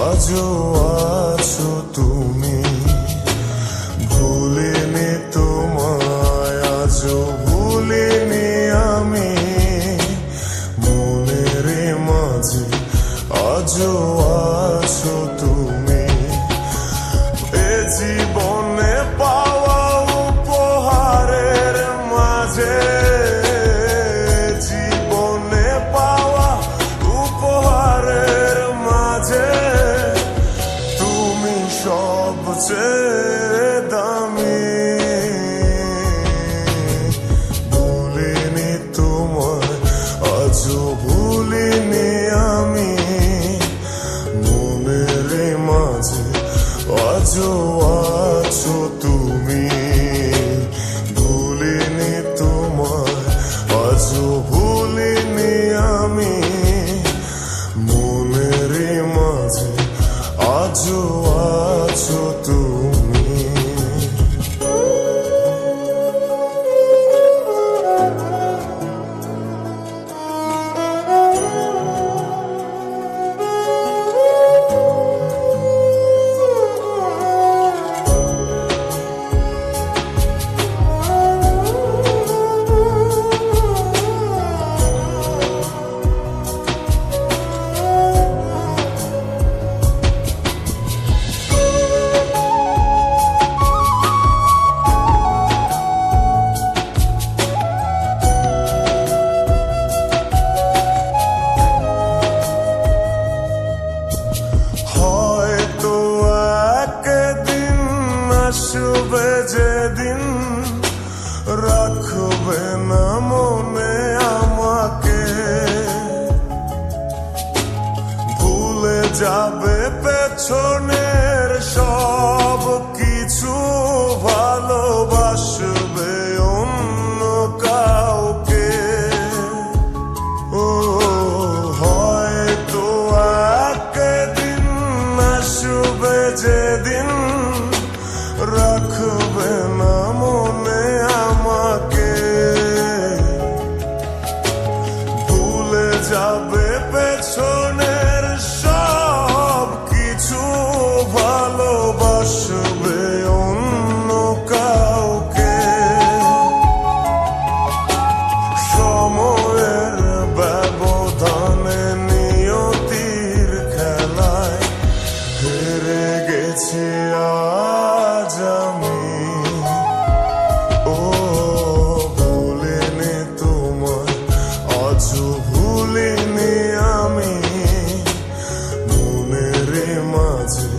আজও আছো তুমি, ভুলিনি তোমায়, আজও ভুলিনি আমি, মনের মাঝে আজও আছো তুমি। এ জীবনে পাওয়া উপহারের মাঝে, জীবনে পাওয়া উপহারের মাঝে তুমি সবচেয়ে দামি। ভুলিনি তোমায়, আজও ভুলিনি আমি, মনের মাঝে আজও আছো তুমি। ভুলিনি তোমায়, আজও ভুলিনি আমি, মনের মাঝে আজও আছো তুমি। আসবে যেদিন রাখবে না মনে আমাকে, ভুলে যাবে পেছনের সব কিছু, ভালোবাসবে অন্য কাউকে। ও হয়তো একদিন আসবে যেদিন রাখবে না মনে আমাকে, ভুলে যাবে পেছনের সব কিছু, ভালোবাসবে অন্য কাউকে। সময়ের ব্যবধানে নিয়তির খেলায় হেরে গেছি আজ আমি। ও ভুলিনি তোমায়, আজও ভুলিনি আমি, মনের মাঝে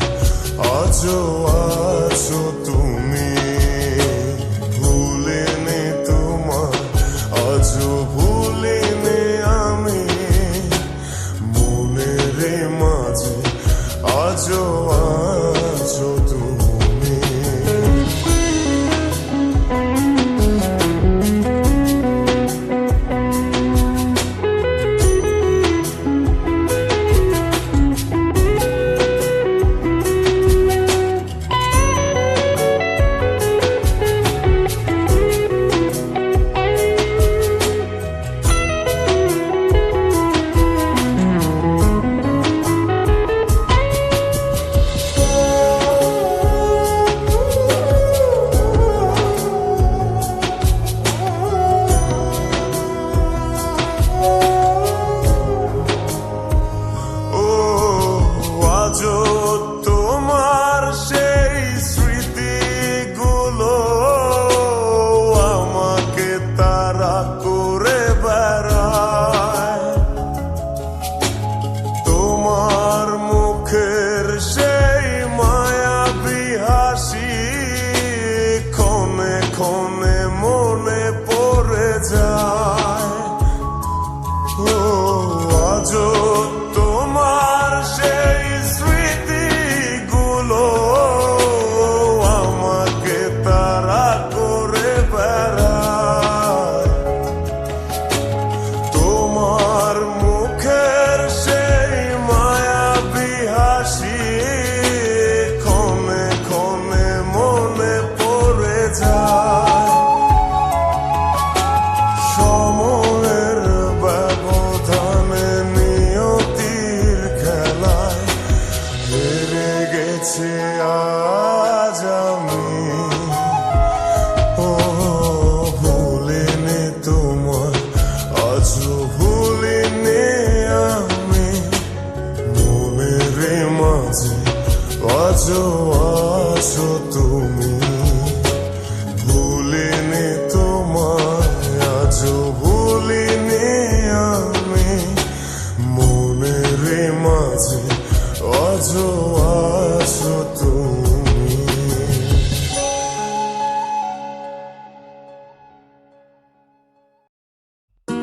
আজও আছো তুমি। ভুলিনি তোমায়, আজও ভুলিনি আমি, মনের মাঝে আজও আছো তুমি। তোমার সেই স্মৃতিগুলো আমাকে তাড়া করে বেড়ায়, তোমার মুখের সেই মায়াবী হাসি ক্ষণে ক্ষণে মনে পড়ে যায়। ও আজও তোমার সেই স্মৃতি জোয়ার